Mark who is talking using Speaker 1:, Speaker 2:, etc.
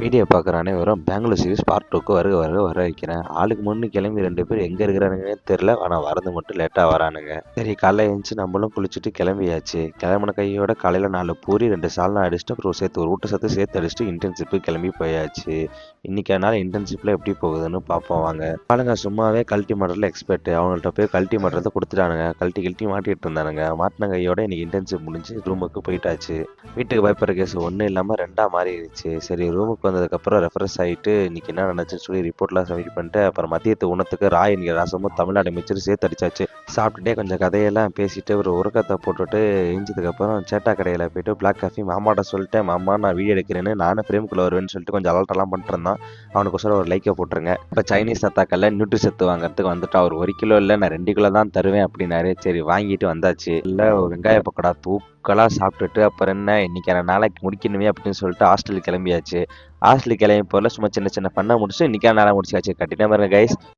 Speaker 1: Video பார்க்குற அனைவரும் Bangalore series part 2க்கு வருக வருக வர வைக்கிறேன். ஆளுக்கு முன்னு கிளம்பி 2 பேர் எங்கே இருக்கிறானுங்கன்னே தெரில. ஆனால் வரது மட்டும் லேட்டாக வரானுங்க. சரி காலைல எழுந்துச்சு நம்மளும் குளிச்சுட்டு கிளம்பியாச்சு. கிளம்புன கையோட காலையில் 4 பூரி 2 சால்னா அடிச்சுட்டு அப்புறம் சேர்த்து ஒரு ஊட்டச்சத்து சேர்த்து அடிச்சுட்டு இன்டர்ன்ஷிப்புக்கு கிளம்பி போயாச்சு. இன்னைக்கு நாள் இன்டர்ன்ஷிப்பில் எப்படி போகுதுன்னு பார்ப்போம் வாங்க. ஆளுங்க சும்மாவே கல்ட்டி மாட்டுறதுல எக்ஸ்பர்ட். அவங்கள்ட்ட போய் கல்ட்டி மாட்டுறதை கொடுத்துட்டானுங்க. கல்ட்டி மாட்டிட்டு இருந்தானுங்க. மாட்டின கையோட இன்னைக்கு இன்டர்ன்ஷிப் முடிஞ்சு ரூமுக்கு போயிட்டாச்சு. வீட்டுக்கு பயப்படுற கேஸ் ஒன்றும் இல்லாமல் ரெண்டாக மாறிடுச்சு. சரி ரூமுக்கு வந்ததுக்கப்புறம் ரெஃப்ரெஷ் ஆகிட்டு இன்னைக்கு என்ன நடந்துச்சுன்னு சொல்லி ரிப்போர்ட்லாம் சப்மிட் பண்ணிட்டு அப்புறம் மதியத்து உணத்துக்கு ராய் என்கிற ரசமும் தமிழ்நாடு மிச்சரும் சேர்த்து அடிச்சாச்சு. சாப்பிட்டுட்டே கொஞ்சம் கதையெல்லாம் பேசிட்டு ஒரு உறக்கத்தை போட்டுட்டு எஞ்சதுக்கப்புறம் சேட்டா கடையில் போயிட்டு பிளாக் காஃபி மாமாட்ட சொல்லிட்டேன். மாமா நான் வீடியோ எடுக்கிறேன்னு நானும் ஃப்ரேமுக்குள்ளே வருவேன்னு சொல்லிட்டு கொஞ்சம் அலர்ட்டெல்லாம் பண்ணிட்டு இருந்தான். அவனுக்கு ஒரு லைக்கை போட்டுருங்க. இப்போ சைனீஸ் சத்தாக்கல்ல நியூட்ரி சத்து வாங்குறதுக்கு வந்துட்டு அவர் 1 கிலோ இல்லை நான் 2 கிலோ தான் தருவேன் அப்படின்னாரு. சரி வாங்கிட்டு வந்தாச்சு. இல்லை ஒரு வெங்காய பக்கோடா தூக்கலாக சாப்பிட்டுட்டு அப்புறம் என்ன இன்னைக்கான நாளைக்கு முடிக்கணுமே அப்படின்னு சொல்லிட்டு ஹாஸ்டலுக்கு கிளம்பியாச்சு. ஹாஸ்டலுக்கு கிளம்பி போகல சும்மா சின்ன சின்ன பண்ண முடிச்சு இன்னைக்கான நாளை முடிச்சாச்சு. கட்டினா பாருங்க கைஸ்.